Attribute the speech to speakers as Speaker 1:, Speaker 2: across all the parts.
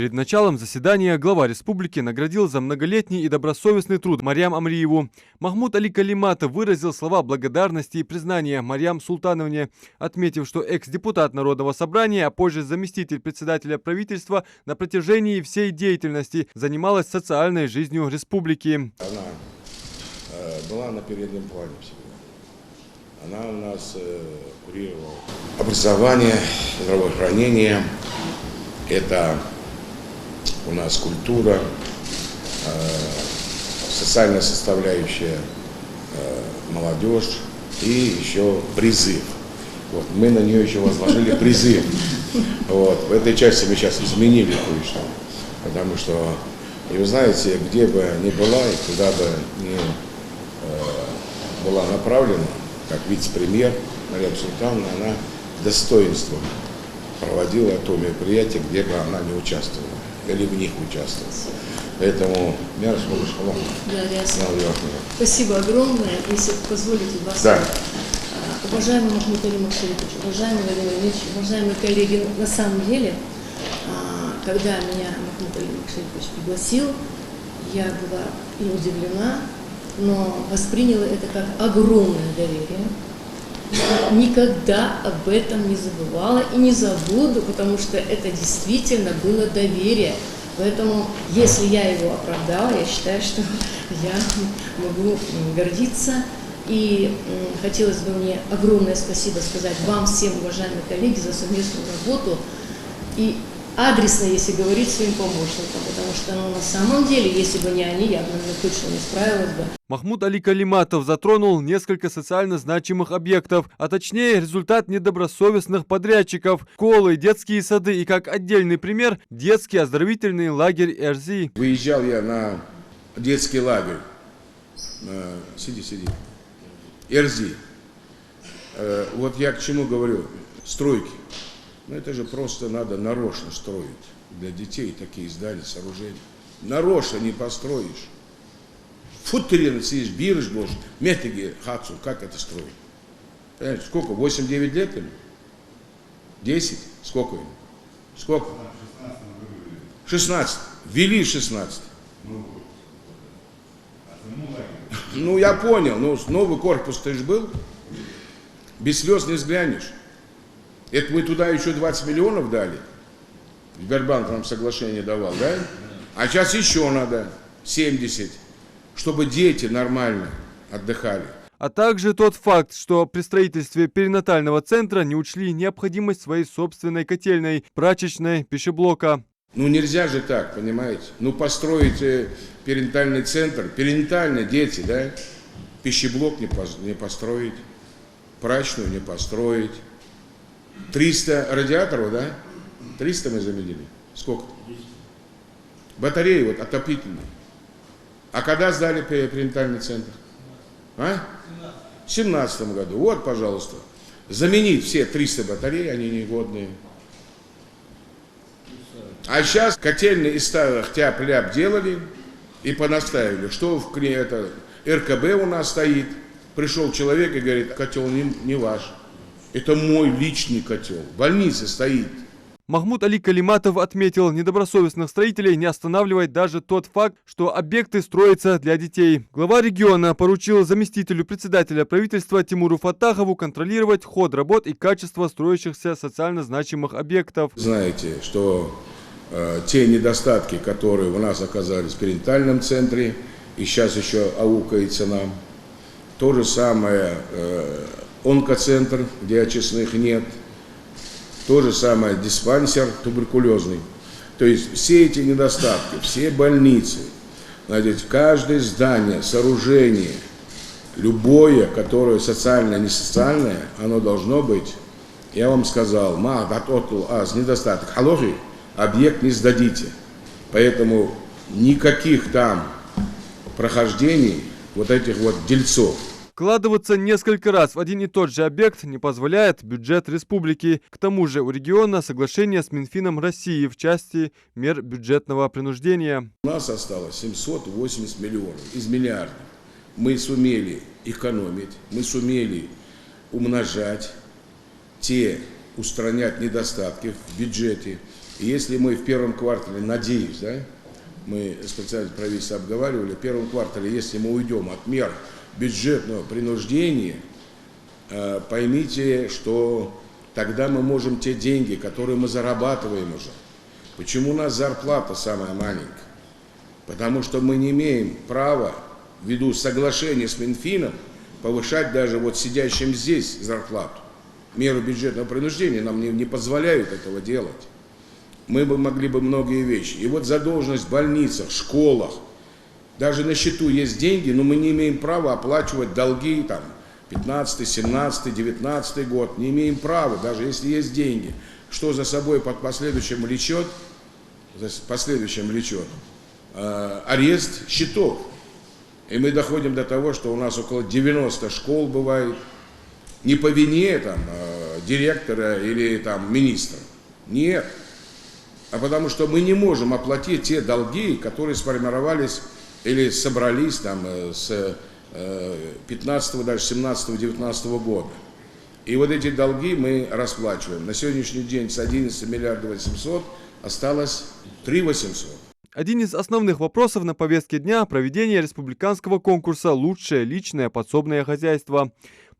Speaker 1: Перед началом заседания глава республики наградил за многолетний и добросовестный труд Марьям Амриеву. Махмуд Али Калиматов выразил слова благодарности и признания Марьям Султановне, отметив, что экс-депутат Народного собрания, а позже заместитель председателя правительства на протяжении всей деятельности занималась социальной жизнью республики.
Speaker 2: Она была на переднем плане всегда. Она у нас курировала образование, здравоохранение. Это у нас культура, социальная составляющая, молодежь и еще призыв. Вот, мы на нее еще возложили призыв. Вот, в этой части мы сейчас изменили кое-что. Потому что, и вы знаете, где бы ни была и куда бы ни была направлена, как вице-премьер Марьям Султановна, она достоинством проводила то мероприятие, где бы она не участвовала. Или в них участвовала. Поэтому я расскажу.
Speaker 3: Спасибо огромное. Если позволите вас.
Speaker 2: Да.
Speaker 3: Уважаемый Махмуд Али Максимович, уважаемый Владимир Ильич, уважаемые коллеги, на самом деле, когда меня Махмуд Али Максимович пригласил, я была и удивлена, но восприняла это как огромное доверие. Никогда об этом не забывала и не забуду, потому что это действительно было доверие. Поэтому, если я его оправдала, я считаю, что я могу гордиться. И хотелось бы мне огромное спасибо сказать вам всем, уважаемые коллеги, за совместную работу. И адресно, если говорить, своим помощникам, потому что на самом деле, если бы не они, я бы точно не справилась бы.
Speaker 1: Махмуд Али Калиматов затронул несколько социально значимых объектов, а точнее результат недобросовестных подрядчиков, школы, детские сады и как отдельный пример детский оздоровительный лагерь Эрзи.
Speaker 2: Выезжал я на детский лагерь, сиди, Эрзи. Вот я к чему говорю, стройки. Ну это же просто надо нарочно строить для детей такие здания, сооружения. Нарочно не построишь. Футтерин сидишь, бирыш должен, метоги хацу, как это строить? Понимаете, сколько, 8-9 лет им? 10? Сколько им? Сколько? 16. Ввели 16. Ну я понял, но новый корпус-то же был. Без слез не взглянешь. Это мы туда еще 20 миллионов дали. Сбербанк нам соглашение давал, да? А сейчас еще надо 70, чтобы дети нормально отдыхали.
Speaker 1: А также тот факт, что при строительстве перинатального центра не учли необходимость своей собственной котельной, прачечной, пищеблока.
Speaker 2: Ну нельзя же так, понимаете? Ну построить перинатальный центр, перинатальные дети, да? Пищеблок не построить, прачечную не построить. 300 радиаторов, да? 300 мы заменили. Сколько? Батареи вот отопительные. А когда сдали перинатальный центр? А? В 17 году. Вот, пожалуйста. Заменить все 300 батарей, они негодные. А сейчас котельные из старых тяп-ляп делали и понаставили, что в РКБ у нас стоит. Пришел человек и говорит, котел не ваш. Это мой личный котел. В больнице стоит.
Speaker 1: Махмуд Али Калиматов отметил, недобросовестных строителей не останавливает даже тот факт, что объекты строятся для детей. Глава региона поручил заместителю председателя правительства Тимуру Фаттахову контролировать ход работ и качество строящихся социально значимых объектов.
Speaker 2: Знаете, что те недостатки, которые у нас оказались в перинатальном центре, и сейчас еще аукается нам, то же самое онкоцентр, где очистных нет, то же самое диспансер туберкулезный. То есть все эти недостатки, все больницы, знаете, каждое здание, сооружение, любое, которое социальное, не социальное, оно должно быть, я вам сказал, недостаток, хороший объект не сдадите. Поэтому никаких там прохождений вот этих вот дельцов.
Speaker 1: Вкладываться несколько раз в один и тот же объект не позволяет бюджет республики. К тому же у региона соглашение с Минфином России в части мер бюджетного принуждения.
Speaker 2: У нас осталось 780 миллионов из миллиардов. Мы сумели экономить, мы сумели умножать устранять недостатки в бюджете. И если мы в первом квартале, надеюсь, да, мы специально правительство обговаривали, в первом квартале, если мы уйдем от мер бюджетного принуждения, поймите, что тогда мы можем те деньги, которые мы зарабатываем уже. Почему у нас зарплата самая маленькая? Потому что мы не имеем права, ввиду соглашения с Минфином, повышать даже вот сидящим здесь зарплату. Меры бюджетного принуждения нам не позволяют этого делать. Мы бы могли бы многие вещи. И вот задолженность в больницах, школах, даже на счету есть деньги, но мы не имеем права оплачивать долги там 15, 17, 19 год. Не имеем права, даже если есть деньги. Что за собой под последующим влечет? Арест счетов. И мы доходим до того, что у нас около 90 школ бывает, не по вине там, директора или там, министра. Нет. А потому что мы не можем оплатить те долги, которые сформировались или собрались там, с 15, даже 17, 19 года. И вот эти долги мы расплачиваем. На сегодняшний день с 11 миллиардов 800 осталось 3 800.
Speaker 1: Один из основных вопросов на повестке дня – проведение республиканского конкурса «Лучшее личное подсобное хозяйство».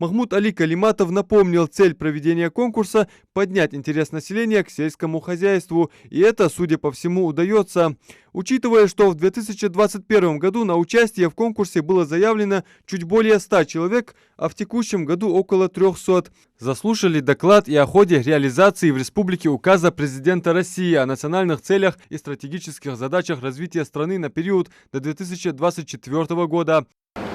Speaker 1: Махмуд Али Калиматов напомнил цель проведения конкурса – поднять интерес населения к сельскому хозяйству. И это, судя по всему, удается. Учитывая, что в 2021 году на участие в конкурсе было заявлено чуть более 100 человек, а в текущем году около 300. Заслушали доклад и о ходе реализации в республике указа президента России о национальных целях и стратегических задачах развития страны на период до 2024 года.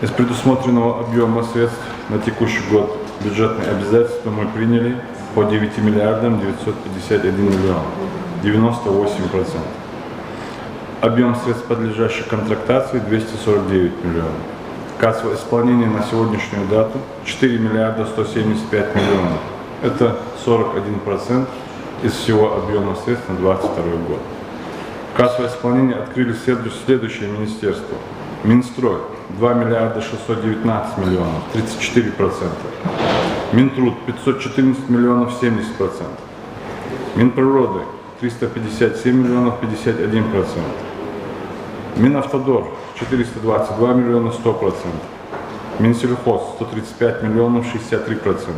Speaker 4: Из предусмотренного объема средств на текущий год бюджетные обязательства мы приняли по 9 миллиардам 951 миллион, 98%. Объем средств, подлежащих контрактации, 249 миллионов. Кассовое исполнение на сегодняшнюю дату 4 миллиарда 175 миллионов. Это 41% из всего объема средств на 2022 год. Кассовое исполнение открыли следующее министерство. Минстрой 2 миллиарда 619 миллионов, 34%. Минтруд 514 миллионов, 70%. Минприроды 357 миллионов, 51%. Минавтодор 422 миллиона, 100%. Минсельхоз 135 миллионов, 63%.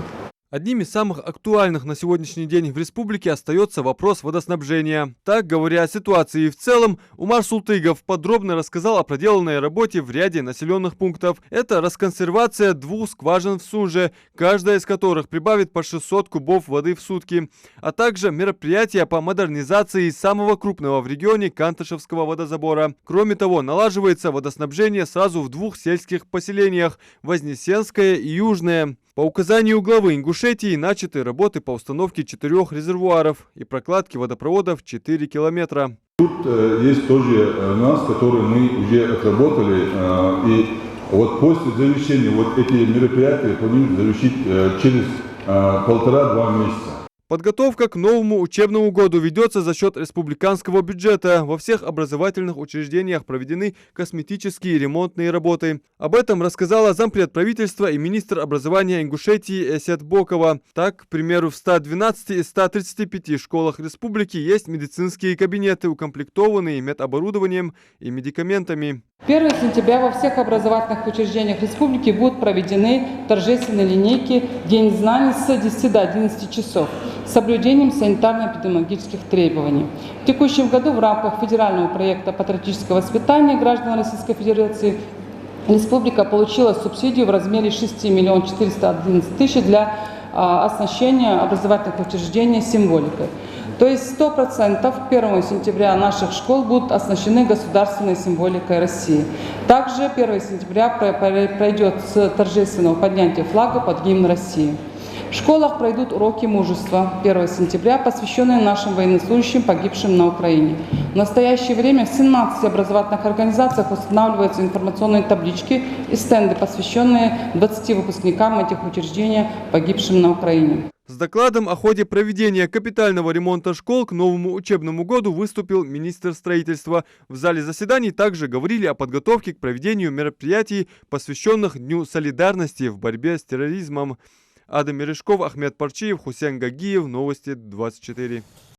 Speaker 1: Одним из самых актуальных на сегодняшний день в республике остается вопрос водоснабжения. Так, говоря о ситуации в целом, Умар Султыгов подробно рассказал о проделанной работе в ряде населенных пунктов. Это расконсервация 2 скважин в Сунже, каждая из которых прибавит по 600 кубов воды в сутки, а также мероприятия по модернизации самого крупного в регионе Кантышевского водозабора. Кроме того, налаживается водоснабжение сразу в 2 сельских поселениях – Вознесенское и Южное. По указанию главы Ингушетии начаты работы по установке 4 резервуаров и прокладке водопроводов 4 километра.
Speaker 5: Тут есть тоже нюанс, который мы уже отработали, и вот после завершения вот эти мероприятия планируем завершить через 1,5-2 месяца.
Speaker 1: Подготовка к новому учебному году ведется за счет республиканского бюджета. Во всех образовательных учреждениях проведены косметические ремонтные работы. Об этом рассказала зампред правительства и министр образования Ингушетии Эсет Бокова. Так, к примеру, в 112 из 135 школах республики есть медицинские кабинеты, укомплектованные медоборудованием и медикаментами.
Speaker 6: 1 сентября во всех образовательных учреждениях республики будут проведены торжественные линейки «День знаний» с 10 до 11 часов с соблюдением санитарно-эпидемиологических требований. В текущем году в рамках федерального проекта патриотического воспитания граждан Российской Федерации республика получила субсидию в размере 6 411 000 для оснащения образовательных учреждений символикой. То есть 100% 1 сентября наших школ будут оснащены государственной символикой России. Также 1 сентября пройдет с торжественного поднятия флага под гимн России. В школах пройдут уроки мужества 1 сентября, посвященные нашим военнослужащим, погибшим на Украине. В настоящее время в 17 образовательных организациях устанавливаются информационные таблички и стенды, посвященные 20 выпускникам этих учреждений, погибшим на Украине.
Speaker 1: С докладом о ходе проведения капитального ремонта школ к новому учебному году выступил министр строительства. В зале заседаний также говорили о подготовке к проведению мероприятий, посвященных Дню солидарности в борьбе с терроризмом. Адам Мережков, Ахмед Парчиев, Хусен Гагиев, Новости 24.